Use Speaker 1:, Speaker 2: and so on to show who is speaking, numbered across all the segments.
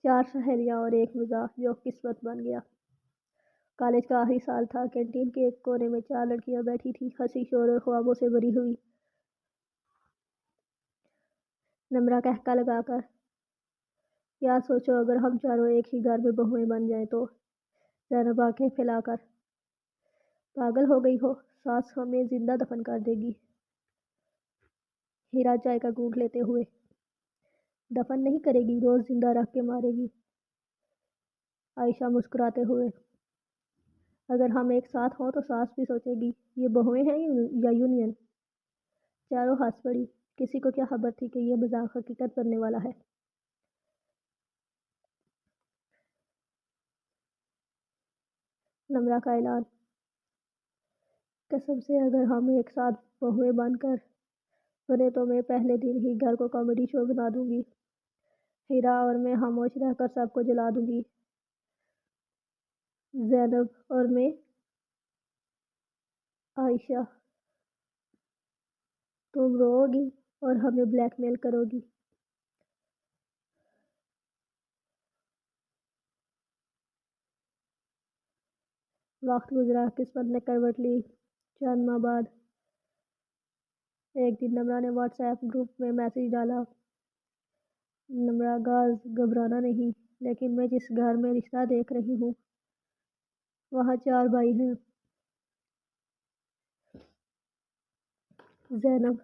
Speaker 1: 4 سہیلیاں اور ایک مزاح جو قسمت بن گیا۔ کالج کا آخری سال تھا۔ کینٹین کے ایک کونے میں 4 لڑکیاں بیٹھی تھیں، ہنسی شور اور خوابوں سے بھری ہوئی۔ نمرہ قہقہ لگا کر، یار سوچو اگر ہم چاروں ایک ہی گھر میں بہویں بن جائیں تو۔ زینب آنکھیں پھیلا کر، پاگل ہو گئی ہو، ساس ہمیں زندہ دفن کر دے گی۔ ہیرا چائے کا گھونٹ لیتے ہوئے، دفن نہیں کرے گی، روز زندہ رکھ کے مارے گی۔ عائشہ مسکراتے ہوئے، اگر ہم ایک ساتھ ہوں تو ساس بھی سوچے گی یہ بہویں ہیں یا یونین۔ چاروں ہنس پڑی، کسی کو کیا خبر تھی کہ یہ مذاق حقیقت بننے والا ہے۔ نمرہ کا اعلان، قسم سے اگر ہم ایک ساتھ بہویں بن کر بنے تو میں پہلے دن ہی گھر کو کامیڈی شو بنا دوں گی۔ ہیرا اور میں خاموش رہ کر سب کو جلا دوں گی۔ زینب اور میں، عائشہ، تم رو گی اور ہمیں بلیک میل کرو گی۔ وقت گزرا، قسمت نے کروٹ لی۔ چند ماہ بعد ایک دن نمرہ نے واٹس ایپ گروپ میں میسج ڈالا، نمرہ گاز گھبرانا نہیں، لیکن میں جس گھر میں رشتہ دیکھ رہی ہوں وہاں 4 بھائی ہیں۔ زینب،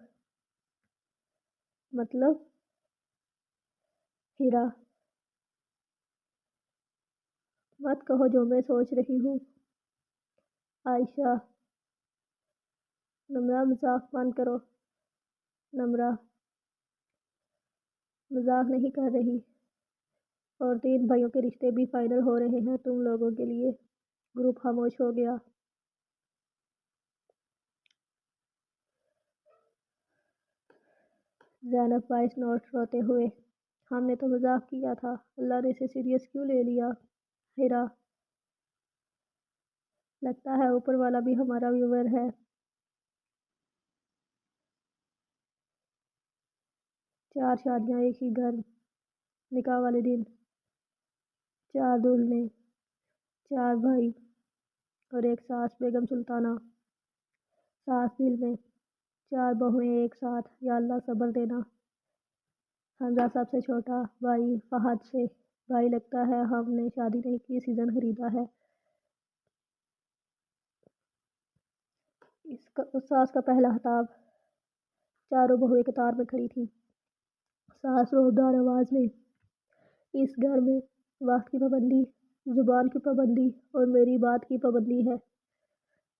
Speaker 1: مطلب؟ ہیرا، مت کہو جو میں سوچ رہی ہوں۔ عائشہ، نمرہ مذاق بند کرو۔ نمرہ، مذاق نہیں کر رہی، اور 3 بھائیوں کے رشتے بھی فائنل ہو رہے ہیں تم لوگوں کے لیے۔ گروپ خاموش ہو گیا۔ زینب وائس نوٹ روتے ہوئے، ہم نے تو مذاق کیا تھا، اللہ نے اسے سیریس کیوں لے لیا؟ ہیرا، لگتا ہے اوپر والا بھی ہمارا ویور ہے۔ 4 شادیاں ایک ہی گھر، نکاح والے دن 4 دلہنیں، 4 بھائی اور ایک ساس بیگم سلطانہ۔ ساس دل میں، 4 بہویں ایک ساتھ، یا اللہ صبر دینا۔ حمزہ سب سے چھوٹا بھائی، فہد سے، بھائی لگتا ہے ہم نے شادی نہیں کی، سیزن خریدا ہے۔ ساس کا پہلا خطاب، چاروں بہویں قطار میں کھڑی تھیں۔ ساس روبدار آواز میں، اس گھر میں وقت کی پابندی، زبان کی پابندی اور میری بات کی پابندی ہے۔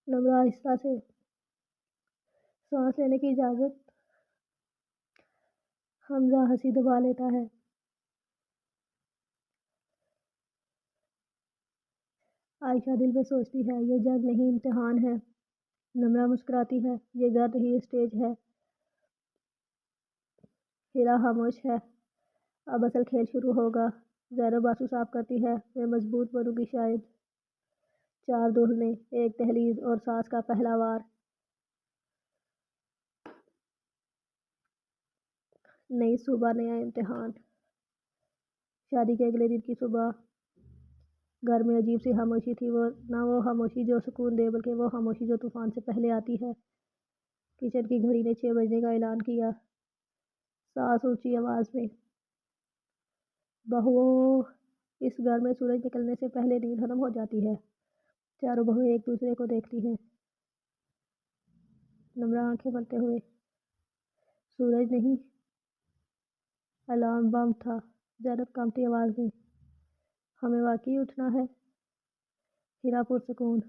Speaker 1: نمرہ آہستہ سے، سانس لینے کی اجازت؟ حمزہ ہنسی دبا لیتا ہے۔ عائشہ دل میں سوچتی ہے یہ جنگ نہیں امتحان ہے۔ نمرہ مسکراتی ہے، یہ گھر نہیں اسٹیج ہے۔ ہیرا خاموش ہے، اب اصل کھیل شروع ہوگا۔ زینب آنسو صاف کرتی ہے، میں مضبوط بنوں گی شاید۔ 4 دلہنیں، ایک دہلیز اور ساس کا پہلا وار۔ نئی صبح، نیا امتحان۔ شادی کے اگلے دن کی صبح گھر میں عجیب سی خاموشی تھی، نہ وہ خاموشی جو سکون دے، بلکہ وہ خاموشی جو طوفان سے پہلے آتی ہے۔ کچن کی گھڑی نے 6 بجنے کا اعلان کیا۔ ساس اونچی آواز میں، بہوؤں، اس گھر میں سورج نکلنے سے پہلے نیند ختم ہو جاتی ہے۔ چاروں بہویں ایک دوسرے کو دیکھتی ہیں۔ نمرہ آنکھیں ملتے ہوئے، سورج نہیں، الارم بم تھا۔ زینب کانپتی آواز میں، ہمیں واقعی اٹھنا ہے؟ ہیرا پرسکون،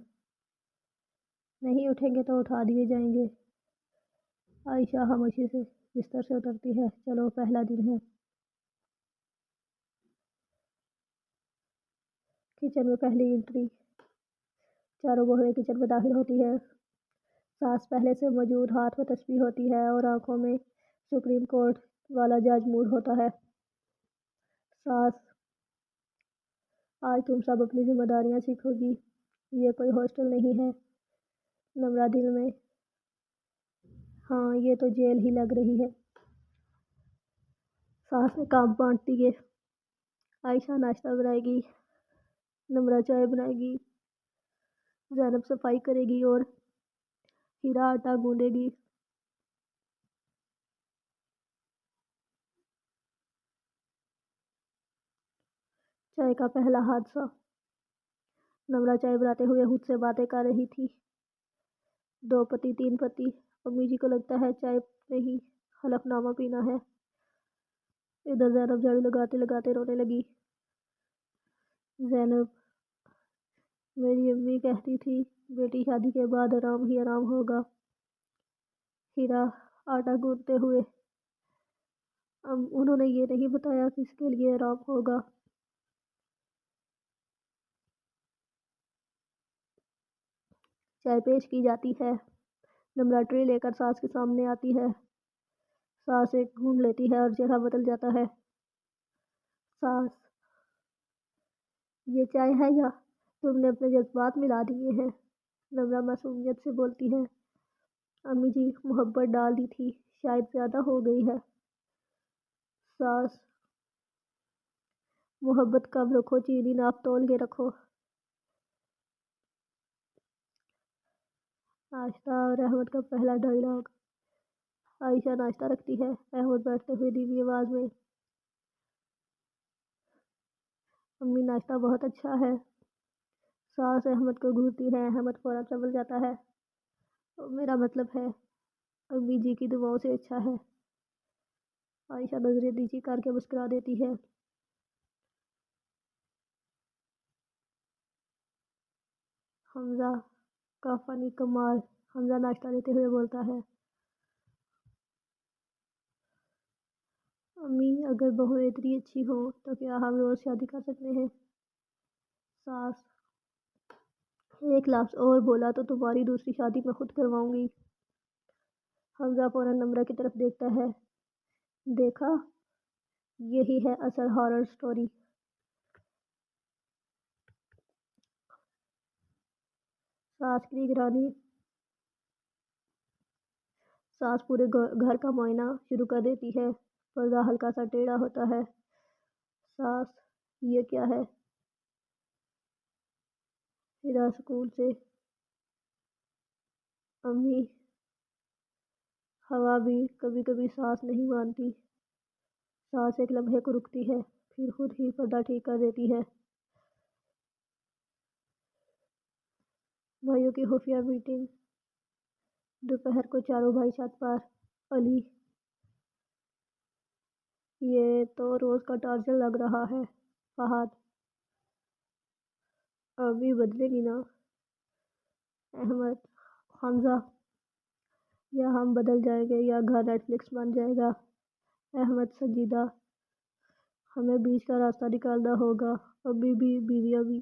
Speaker 1: نہیں اٹھیں گے تو اٹھا دیے جائیں گے۔ عائشہ خاموشی سے بستر سے اترتی ہے، چلو پہلا دن ہے۔ کچن میں پہلی انٹری، چاروں بہویں کچن میں داخل ہوتی ہے۔ ساس پہلے سے موجود، ہاتھ میں تسبیح ہوتی ہے اور آنکھوں میں سپریم کورٹ والا جج موڈ ہوتا ہے۔ ساس، آج تم سب اپنی ذمہ داریاں سیکھو گی، یہ کوئی ہاسٹل نہیں ہے۔ نمرہ دل میں، ہاں یہ تو جیل ہی لگ رہی ہے۔ ساس نے کام بانٹ دیے، عائشہ ناشتہ بنائے گی، نمرہ چائے بنائے گی، زینب صفائی کرے گی اور ہیرا آٹا گوندے گی۔ چائے کا پہلا حادثہ۔ نمرہ چائے بناتے ہوئے خود سے باتیں کر رہی تھی، 2 پتی 3 پتی۔ امی جی کو لگتا ہے چائے نہیں حلف نامہ پینا ہے۔ ادھر زینب جھاڑو لگاتے لگاتے رونے لگی۔ زینب، میری امی کہتی تھی بیٹی شادی کے بعد آرام ہی آرام ہوگا۔ ہیرا آٹا گوندتے ہوئے، انہوں نے یہ نہیں بتایا کس کے لیے آرام ہوگا۔ چائے پیش کی جاتی ہے، نمرہ ٹرے لے کر ساس کے سامنے آتی ہے۔ ساس ایک گھونٹ لیتی ہے اور چہرہ بدل جاتا ہے۔ ساس، یہ چائے ہے یا تم نے اپنے جذبات ملا دیے ہیں؟ نمرہ معصومیت سے بولتی ہے، امی جی محبت ڈال دی تھی، شاید زیادہ ہو گئی ہے۔ ساس، محبت کم رکھو، چینی ناپ تول کے رکھو۔ عائشہ اور احمد کا پہلا ڈائیلاگ۔ عائشہ ناشتہ رکھتی ہے، احمد بیٹھتے ہوئے دھیمی آواز میں، امی ناشتہ بہت اچھا ہے۔ ساس احمد کو گھورتی ہے، احمد فوراً سنبھل جاتا ہے، میرا مطلب ہے امی جی کی دعاؤں سے اچھا ہے۔ عائشہ نظریں نیچی کر کے مسکرا دیتی ہے۔ حمزہ کا فنی کمال۔ حمزہ ناشتہ لیتے ہوئے بولتا ہے، امی اگر بہو اتنی اچھی ہو تو کیا ہم روز شادی کر سکتے ہیں؟ ساس، ایک لفظ اور بولا تو تمہاری دوسری شادی میں خود کرواؤں گی۔ حمزہ فوراً نمرہ کی طرف دیکھتا ہے، دیکھا، یہی ہے اصل ہارر سٹوری۔ ساس کی نگرانی۔ ساس پورے گھر کا معائنہ شروع کر دیتی ہے، پردہ ہلکا سا ٹیڑھا ہوتا ہے۔ ساس، یہ کیا ہے؟ ہیرا سکون سے، امی، ہوا بھی کبھی کبھی ساس نہیں مانتی۔ ساس ایک لمحے کو رکتی ہے، پھر خود ہی پردہ ٹھیک کر دیتی ہے۔ بھائیوں کی خفیہ میٹنگ۔ دوپہر کو چاروں بھائی چھت پر۔ علی، یہ تو روز کا ٹارچر لگ رہا ہے۔ فہد، امی بدلے گی نا؟ احمد، حمزہ، یا ہم بدل جائیں گے یا گھر نیٹ فلکس بن جائے گا۔ احمد سنجیدہ، ہمیں بیچ کا راستہ نکالنا ہوگا، امی بھی بیویاں بھی۔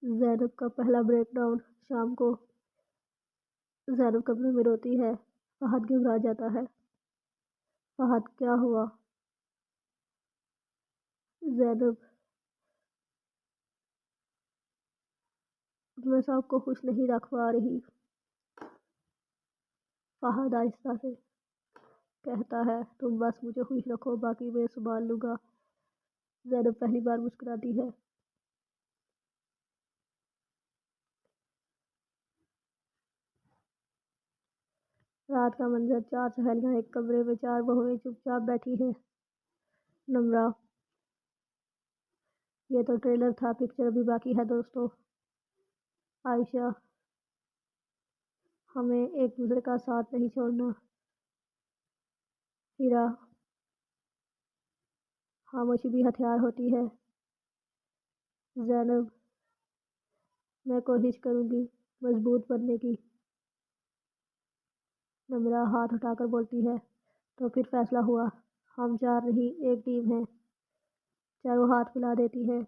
Speaker 1: زینب کا پہلا بریک ڈاؤن۔ شام کو زینب کمرے میں روتی ہے، فہد گھبرا جاتا ہے۔ فہد، کیا ہوا؟ زینب، میں سب کو خوش نہیں رکھ پا رہی۔ فہد آہستہ سے کہتا ہے، تم بس مجھے خوش رکھو، باقی میں سنبھال لوں گا۔ زینب پہلی بار مسکراتی ہے۔ رات کا منظر، 4 سہیلیاں ایک کمرے میں، 4 بہویں چپ چاپ بیٹھی ہیں۔ نمرہ، یہ تو ٹریلر تھا، پکچر ابھی باقی ہے دوستو۔ عائشہ، ہمیں ایک دوسرے کا ساتھ نہیں چھوڑنا۔ ہیرا، خاموشی بھی ہتھیار ہوتی ہے۔ زینب، میں کوشش کروں گی مضبوط بننے کی۔ نمرہ ہاتھ اٹھا کر بولتی ہے، تو پھر فیصلہ ہوا، ہم 4 نہیں ایک ٹیم ہیں۔ چاروں ہاتھ ملا دیتی ہیں۔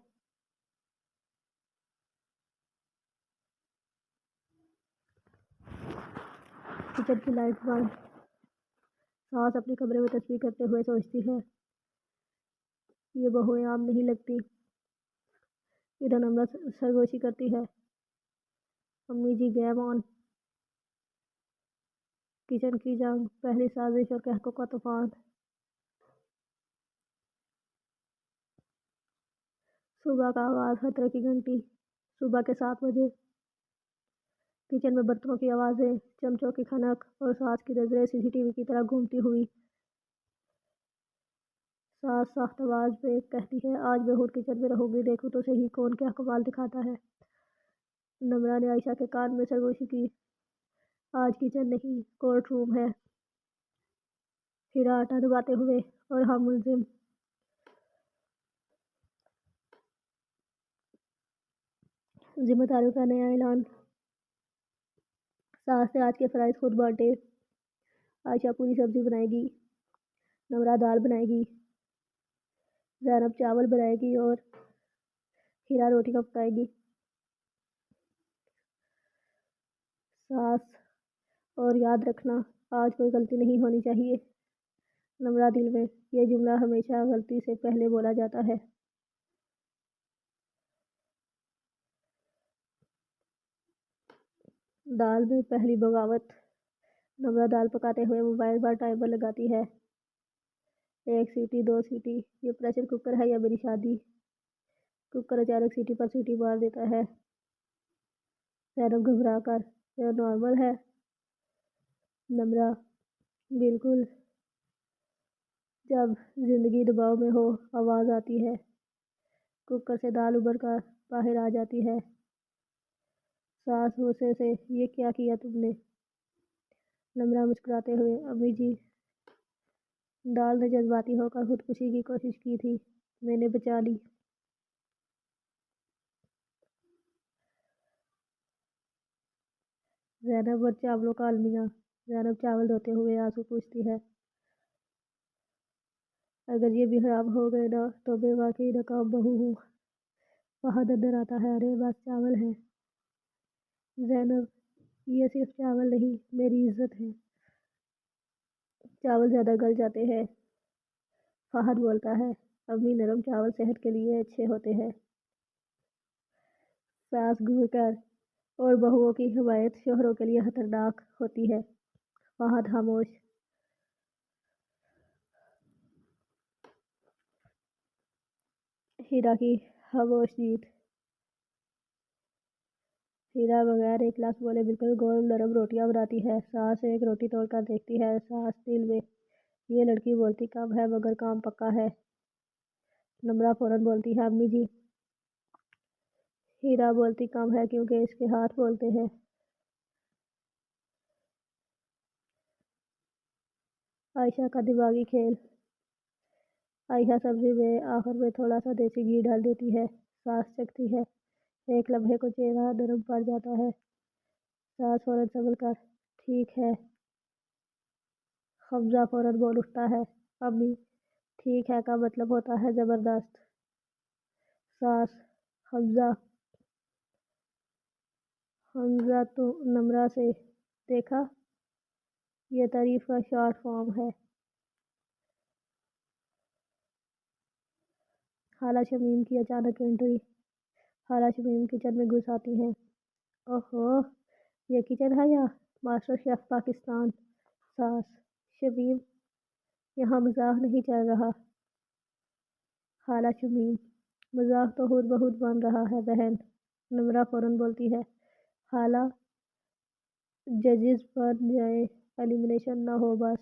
Speaker 1: کچن کی لائٹ بند۔ ساس اپنے کمرے میں تسبیح کرتے ہوئے سوچتی ہے، یہ بہویں عام نہیں لگتی۔ ادھر نمرہ سرگوشی کرتی ہے، امی جی گیم آن۔ کچن کی جنگ، پہلی سازش اور قہقوں کا طوفان۔ صبح کا آغاز، خطرے کی گھنٹی۔ صبح کے 7 بجے کچن میں برتنوں کی آوازیں، چمچوں کی کھنک اور ساس کی نظریں سی سی ٹی وی کی طرح گھومتی ہوئی۔ ساس سخت آواز میں کہتی ہے، آج بہت کچن میں رہوں گی، دیکھو تو صحیح کون کیا کمال دکھاتا ہے۔ نمرہ نے عائشہ کے کان میں سرگوشی کی، آج کچن نہیں، کورٹ روم ہے۔ ہیرا آٹا دباتے ہوئے، اور ہم ملزم۔ ذمہ داریوں کا نیا اعلان۔ ساس نے آج کے فرائض خود بانٹے۔ عائشہ پوری سبزی بنائے گی، نمرہ دال بنائے گی، زینب چاول بنائے گی اور ہیرا روٹیاں پکائے گی۔ ساس، اور یاد رکھنا آج کوئی غلطی نہیں ہونی چاہیے۔ نمرہ دل میں، یہ جملہ ہمیشہ غلطی سے پہلے بولا جاتا ہے۔ دال میں پہلی بغاوت۔ نمرہ دال پکاتے ہوئے موبائل پر ٹائمر لگاتی ہے، 1 سیٹی 2 سیٹی، یہ پریشر کوکر ہے یا میری شادی؟ کوکر اچانک سیٹی پر سیٹی مار دیتا ہے۔ زینب گھبرا کر، یہ نارمل ہے؟ نمرہ، بالکل، جب زندگی دباؤ میں ہو آواز آتی ہے۔ کوکر سے دال ابل کر باہر آ جاتی ہے۔ ساس غصے سے، یہ کیا کیا تم نے؟ نمرہ مسکراتے ہوئے، امی جی، دال نے جذباتی ہو کر خودکشی کی کوشش کی تھی، میں نے بچا لی۔ زینب اور چاولوں کا المیہ۔ زینب چاول دھوتے ہوئے آنسو پوچھتی ہے، اگر یہ بھی خراب ہو گئے نا تو میں واقعی ناکام بہو ہوں۔ فہد اندر آتا ہے، ارے بس چاول ہے۔ زینب، یہ صرف چاول نہیں، میری عزت ہے۔ چاول زیادہ گل جاتے ہیں۔ فہد بولتا ہے، امی نرم چاول صحت کے لیے اچھے ہوتے ہیں۔ ساس گھور کر، اور بہوؤں کی حمایت شوہروں کے لیے خطرناک ہوتی ہے۔ فہد خاموش۔ ہیرا کی خاموش جیت۔ ہیرا بغیر ایک لفظ بولے بالکل گول نرم روٹیاں بناتی ہے۔ ساس ایک روٹی توڑ کر دیکھتی ہے، ساس دل میں، یہ لڑکی بولتی کم ہے مگر کام پکا ہے۔ نمرہ فوراً بولتی ہے، امی جی۔ ہیرا بولتی کم ہے کیونکہ اس کے ہاتھ بولتے ہیں۔ عائشہ کا دماغی کھیل۔ عائشہ سبزی میں آخر میں تھوڑا سا دیسی گھی ڈال دیتی ہے، ساس چکھتی ہے، ایک لمحے کو چہرہ نرم پڑ جاتا ہے۔ ساس فوراً سنبھل کر، ٹھیک ہے۔ حمزہ فوراً بول اٹھتا ہے، امی، ٹھیک ہے کا مطلب ہوتا ہے زبردست۔ ساس، حمزہ۔ حمزہ تو نمرہ سے، دیکھا، یہ تعریف کا شارٹ فارم ہے۔ خالہ شمیم کی اچانک انٹری۔ خالہ شمیم کچن میں گھس آتی ہیں، اوہو، یہ کچن ہے یا ماسٹر شیف پاکستان؟ ساس، شمیم، یہاں مزاح نہیں چل رہا۔ خالہ شمیم، مزاح تو خود بخود بن رہا ہے بہن۔ نمرہ فوراً بولتی ہے، خالہ، ججز بن جائیں، ایلیمنیشن نہ ہو بس۔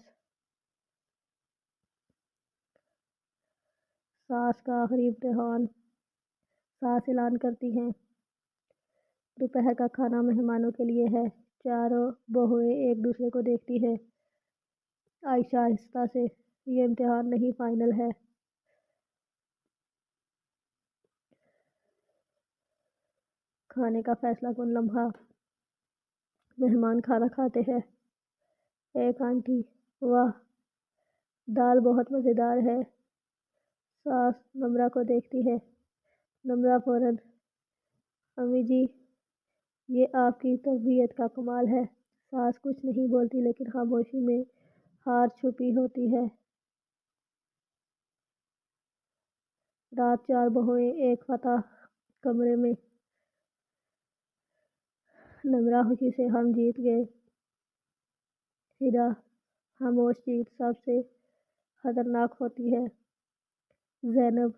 Speaker 1: ساس کا آخری امتحان۔ ساس اعلان کرتی ہیں، دوپہر کا کھانا مہمانوں کے لیے ہے۔ چاروں بہوئیں ایک دوسرے کو دیکھتی ہیں۔ عائشہ آہستہ سے، یہ امتحان نہیں، فائنل ہے۔ کھانے کا فیصلہ کن لمحہ۔ مہمان کھانا کھاتے ہیں۔ ایک آنٹی، واہ، دال بہت مزیدار ہے۔ ساس نمرہ کو دیکھتی ہے۔ نمرہ فوراً، امی جی، یہ آپ کی تربیت کا کمال ہے۔ ساس کچھ نہیں بولتی لیکن خاموشی میں ہار چھپی ہوتی ہے۔ رات 4 بہوئیں ایک فاتح کمرے میں۔ نمرہ خوشی سے، ہم جیت گئے۔ ہیرا خاموش چیز سب سے خطرناک ہوتی ہے۔ زینب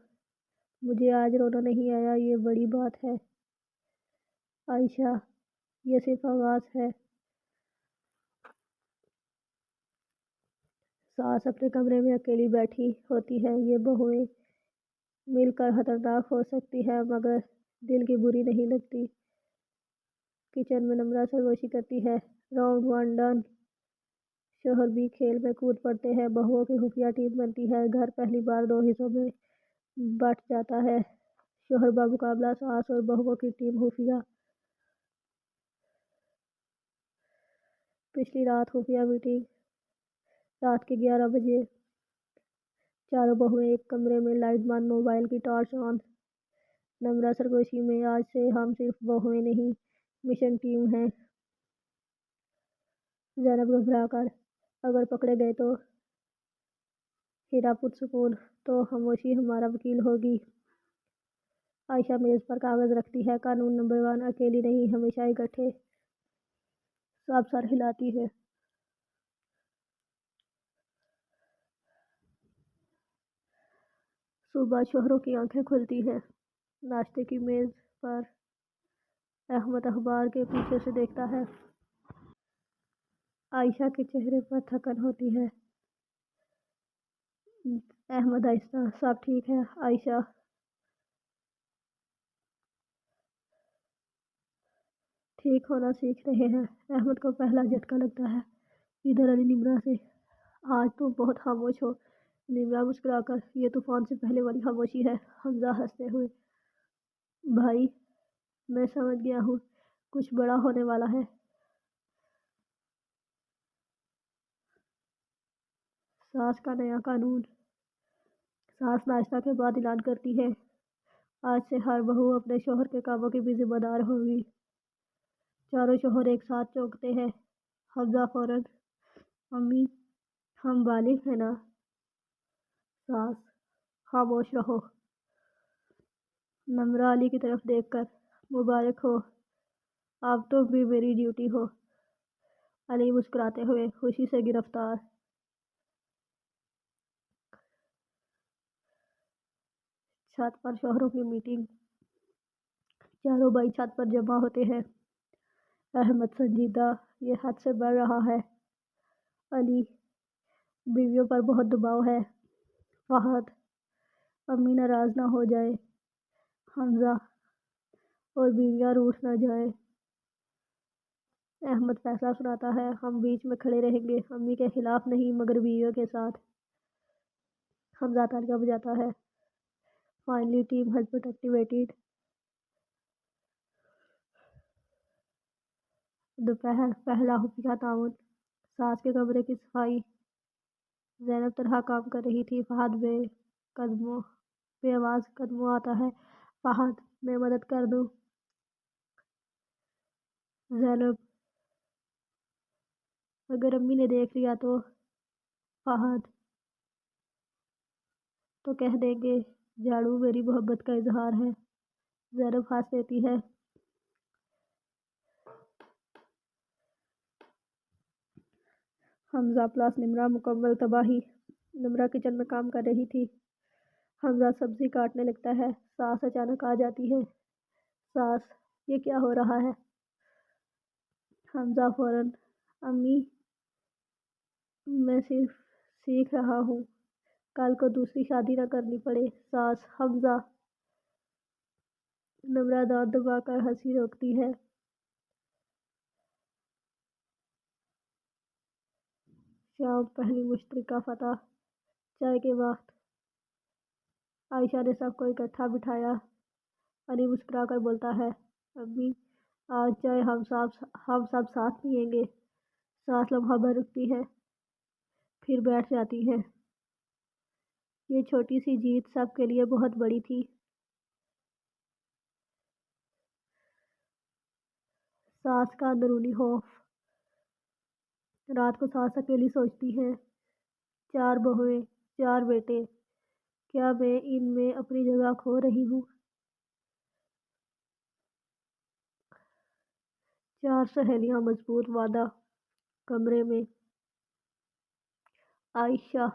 Speaker 1: مجھے آج رونا نہیں آیا، یہ بڑی بات ہے۔ عائشہ یہ صرف آغاز ہے۔ ساس اپنے کمرے میں اکیلی بیٹھی ہوتی ہے۔ یہ بہویں مل کر خطرناک ہو سکتی ہے مگر دل کی بری نہیں لگتی۔ کچن میں نمرہ سرگوشی کرتی ہے۔ Round one done. شوہر بھی کھیل میں کود پڑتے ہیں۔ بہوؤں کی خفیہ ٹیم بنتی ہے۔ گھر پہلی بار دو حصوں میں بٹ جاتا ہے۔ شوہر بمقابلہ ساس اور بہوؤں کی ٹیم خفیہ۔ پچھلی رات خفیہ میٹنگ۔ رات کے 11 بجے چاروں بہویں ایک کمرے میں، لائٹ بند، موبائل کی ٹارچ آن۔ نمرہ سرگوشی میں آج سے ہم صرف بہویں نہیں، مشن ٹیم ہیں۔ زینب گھبرا کر اگر پکڑے گئے تو؟ ہیرا پرسکون تو خاموشی ہمارا وکیل ہوگی۔ عائشہ میز پر کاغذ رکھتی ہے۔ قانون نمبر 1، اکیلی نہیں، ہمیشہ اکٹھے۔ سب سر ہلاتی ہے۔ صبح شوہروں کی آنکھیں کھلتی ہیں۔ ناشتے کی میز پر احمد اخبار کے پیچھے سے دیکھتا ہے۔ عائشہ کے چہرے پر تھکن ہوتی ہے۔ احمد آہستہ، سب ٹھیک ہے؟ عائشہ ٹھیک ہونا سیکھ رہے ہیں۔ احمد کو پہلا جھٹکا لگتا ہے۔ ادھر علی نمرہ سے، آج تم بہت خاموش ہو۔ نمرہ مسکرا کر، یہ طوفان سے پہلے والی خاموشی ہے۔ حمزہ ہنستے ہوئے، بھائی میں سمجھ گیا ہوں، کچھ بڑا ہونے والا ہے۔ ساس کا نیا قانون۔ ساس ناشتہ کے بعد اعلان کرتی ہے، آج سے ہر بہو اپنے شوہر کے کاموں کی بھی ذمہ دار ہوگی۔ چاروں شوہر ایک ساتھ چونکتے ہیں۔ حمزہ فوراً، امی ہم بالغ ہیں نا؟ ساس خاموش رہو۔ نمرہ علی کی طرف دیکھ کر، مبارک ہو، اب تم بھی میری ڈیوٹی ہو۔ علی مسکراتے ہوئے خوشی سے گرفتار۔ چھت پر شوہروں کی میٹنگ۔ چاروں بھائی چھت پر جمع ہوتے ہیں۔ احمد سنجیدہ، یہ حد سے بڑھ رہا ہے۔ علی بیویوں پر بہت دباؤ ہے۔ فہد امی ناراض نہ ہو جائیں۔ حمزہ اور بیویاں روٹھ نہ جائیں۔ احمد فیصلہ سناتا ہے، ہم بیچ میں کھڑے رہیں گے، امی کے خلاف نہیں مگر بیویوں کے ساتھ۔ حمزہ تالیاں بجاتا ہے۔ Finally team has been activated. دوپہر پہلا خفیہ تعاون۔ ساس کے کمرے کی صفائی۔ زینب تنہا کام کر رہی تھی۔ فہد بے آواز قدموں آتا ہے۔ فہد میں مدد کر دوں؟ زینب اگر امی نے دیکھ لیا تو؟ فہد تو کہہ دیں گے جھاڑو میری محبت کا اظہار ہے۔ زینب ہنس دیتی ہے۔ حمزہ پلس نمرہ مکمل تباہی۔ نمرہ کچن میں کام کر رہی تھی۔ حمزہ سبزی کاٹنے لگتا ہے۔ ساس اچانک آ جاتی ہے۔ ساس یہ کیا ہو رہا ہے؟ حمزہ فوراً، امی میں صرف سیکھ رہا ہوں، کل کو دوسری شادی نہ کرنی پڑے۔ ساس حمزہ۔ نمرہ دانت دبا کر ہنسی روکتی ہے۔ شام پہلی مشترکہ فتح۔ چائے کے وقت عائشہ نے سب کو اکٹھا بٹھایا۔ علی مسکرا کر بولتا ہے، امی آج چائے ہم سب ساتھ پئیں گے۔ ساس لمحہ بھر رکتی ہے، پھر بیٹھ جاتی ہے۔ یہ چھوٹی سی جیت سب کے لیے بہت بڑی تھی۔ ساس کا اندرونی خوف۔ رات کو ساس اکیلی سوچتی ہے، 4 بہویں، 4 بیٹے، کیا میں ان میں اپنی جگہ کھو رہی ہوں؟ 4 سہیلیاں، مضبوط وعدہ۔ کمرے میں عائشہ: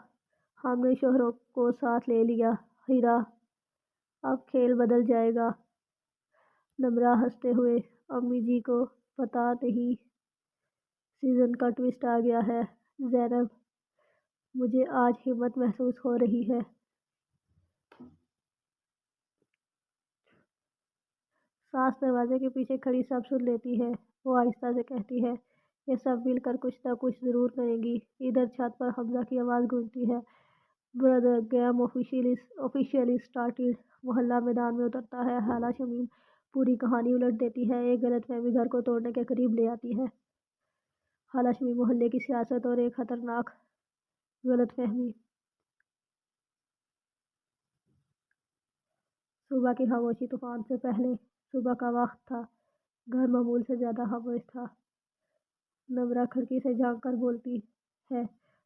Speaker 1: ہم نے شوہروں کو ساتھ لے لیا۔ ہیرا: اب کھیل بدل جائے گا۔ نمرہ ہنستے ہوئے: امی جی کو پتہ نہیں سیزن کا ٹوئسٹ آ گیا ہے۔ زینب: مجھے آج ہمت محسوس ہو رہی ہے۔ ساس دروازے کے پیچھے کھڑی سب سن لیتی ہے۔ وہ آہستہ سے کہتی ہے: یہ سب مل کر کچھ نہ کچھ ضرور کریں گی۔ ادھر چھت پر حمزہ کی آواز گونجتی ہے: بردر گیم آفیشیلی سٹارٹڈ۔ محلہ میدان میں اترتا ہے۔ خالہ شمیم پوری کہانی الٹ دیتی ہے۔ ایک غلط فہمی گھر کو توڑنے کے قریب لے آتی ہے۔ خالہ شمیم: محلے کی سیاست اور ایک خطرناک غلط فہمی۔ صبح کی خاموشی طوفان سے پہلے۔ صبح کا وقت تھا۔ گھر معمول سے زیادہ خاموش تھا۔ نمرہ کھڑکی سے جھانک کر بولتی ہے: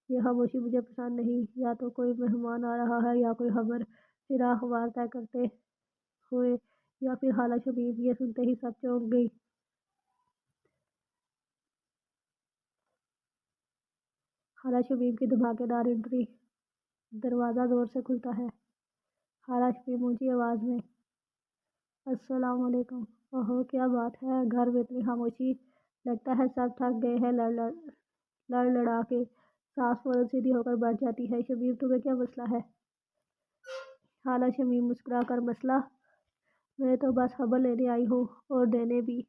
Speaker 1: یہ خاموشی مجھے پسند نہیں۔ یا تو کوئی مہمان آ رہا ہے یا کوئی خبر۔ ہیرا اخبار طے کرتے ہوئے: یا پھر خالہ شمیم۔ یہ سنتے ہی سب چونک گئی۔ خالہ شمیم کی دھماکے دار انٹری۔ دروازہ زور سے کھلتا ہے۔ خالہ شمیم اونچی آواز میں: السلام علیکم۔ اوہو، کیا بات ہے گھر میں اتنی خاموشی؟ لگتا ہے سب تھک گئے ہیں لڑ لڑا کے۔ ساس فوراً سیدھی ہو کر بیٹھ جاتی ہے: شمیم تمہیں کیا مسئلہ ہے؟ خالہ شمیم مسکرا کر: مسئلہ؟ میں تو بس خبر لینے آئی ہوں، اور دینے بھی۔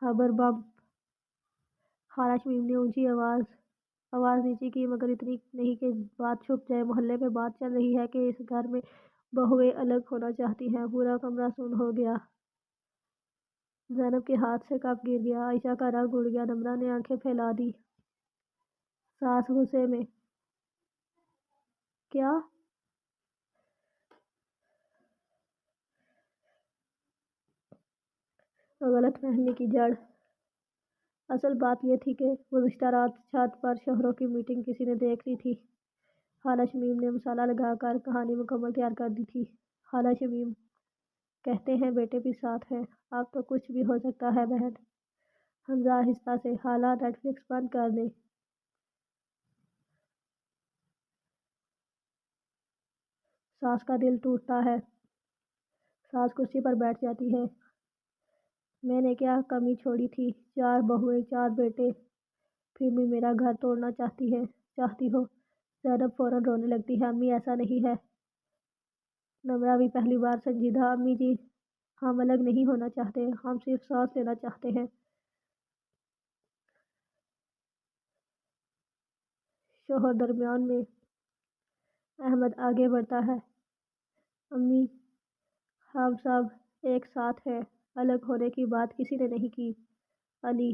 Speaker 1: خبر بم۔ خالہ شمیم نے اونچی آواز نیچے کی، مگر اتنی نہیں کہ بات چھپ جائے۔ محلے میں بات چل رہی ہے کہ اس گھر میں بہویں الگ ہونا چاہتی ہیں۔ پورا کمرہ سن ہو گیا۔ زینب کے ہاتھ سے کپ گر گیا۔ عائشہ کا رنگ اڑ گیا۔ نمرہ نے آنکھیں پھیلا دیں۔ ساس غصے میں: کیا؟ غلط فہمی کی جڑ۔ اصل بات یہ تھی کہ گزشتہ رات چھت پر شوہروں کی میٹنگ کسی نے دیکھ لی تھی۔ خالہ شمیم نے مسالہ لگا کر کہانی مکمل تیار کر دی تھی۔ خالہ شمیم: کہتے ہیں بیٹے بھی ساتھ ہیں۔ اب تو کچھ بھی ہو سکتا ہے بہن۔ حمزہ آہستہ سے: خالہ نیٹ فلکس بند کر دیں۔ ساس کا دل ٹوٹتا ہے۔ ساس کرسی پر بیٹھ جاتی ہے: میں نے کیا کمی چھوڑی تھی؟ 4 بہویں، 4 بیٹے، پھر بھی میرا گھر توڑنا چاہتی ہو؟ زینب فوراً رونے لگتی ہے: امی ایسا نہیں ہے۔ نمرہ بھی پہلی بار سنجیدہ: امی جی، ہم الگ نہیں ہونا چاہتے، ہم صرف سانس لینا چاہتے ہیں۔ شوہر درمیان میں۔ احمد آگے بڑھتا ہے: امی، ہم سب ایک ساتھ ہیں، الگ ہونے کی بات کسی نے نہیں کی۔ علی: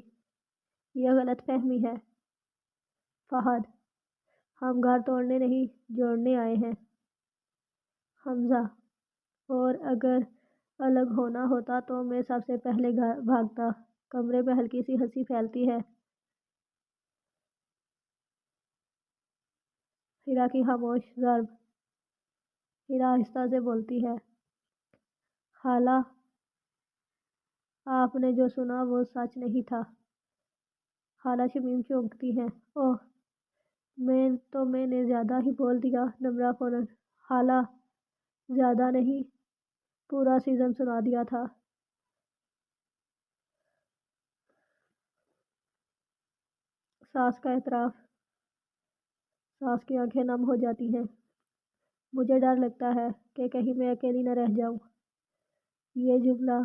Speaker 1: یہ غلط فہمی ہے۔ فہد: ہم گھر توڑنے نہیں، جوڑنے آئے ہیں۔ حمزہ: اور اگر الگ ہونا ہوتا تو میں سب سے پہلے بھاگتا۔ کمرے میں ہلکی سی ہنسی پھیلتی ہے۔ ہیرا کی خاموش ضرب۔ ہیرا آہستہ سے بولتی ہے: خالہ، آپ نے جو سنا وہ سچ نہیں تھا۔ خالہ شمیم چونکتی ہے: اوہ، میں نے زیادہ ہی بول دیا۔ نمرہ فوراً: خالہ، زیادہ نہیں، پورا سیزن سنا دیا تھا۔ ساس کا اعتراف۔ ساس کی آنکھیں نم ہو جاتی ہیں: مجھے ڈر لگتا ہے کہ کہیں میں اکیلی نہ رہ جاؤں۔ یہ جملہ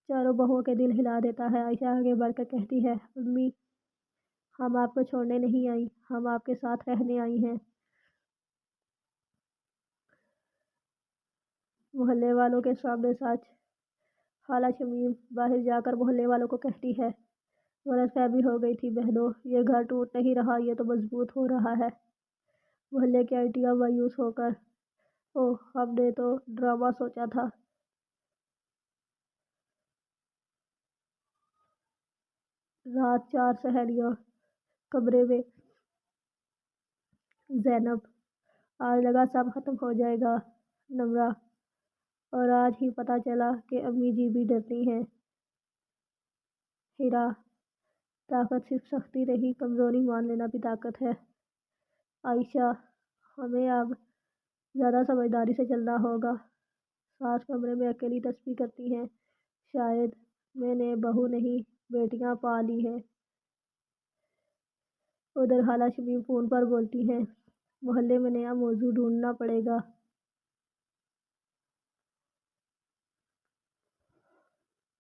Speaker 1: چاروں بہوؤں کے دل ہلا دیتا ہے۔ عائشہ آگے بڑھ کر کہتی ہے: امی، ہم آپ کو چھوڑنے نہیں آئیں، ہم آپ کے ساتھ رہنے آئی ہیں۔ محلے والوں کے سامنے سچ۔ خالہ شمیم باہر جا کر محلے والوں کو کہتی ہے: غلط فہمی ہو گئی تھی بہنوں، یہ گھر ٹوٹ نہیں رہا، یہ تو مضبوط ہو رہا ہے۔ محلے کی آنٹیاں مایوس ہو کر: اوہ، ہم نے تو ڈرامہ سوچا تھا۔ رات 4 سہیلیاں کمرے میں۔ زینب: آج لگا سب ختم ہو جائے گا۔ نمرہ: اور آج ہی پتہ چلا کہ امی جی بھی ڈرتی ہیں۔ ہیرا، طاقت صرف سختی نہیں، کمزوری مان لینا بھی طاقت ہے۔ عائشہ، ہمیں اب زیادہ سمجھداری سے چلنا ہوگا۔ ساس کمرے میں اکیلی تسبیح کرتی ہیں۔ شاید میں نے بہو نہیں بیٹیاں پا لی ہیں۔ ادھر خالہ شمیم فون پر بولتی ہیں، محلے میں نیا موضوع ڈھونڈنا پڑے گا۔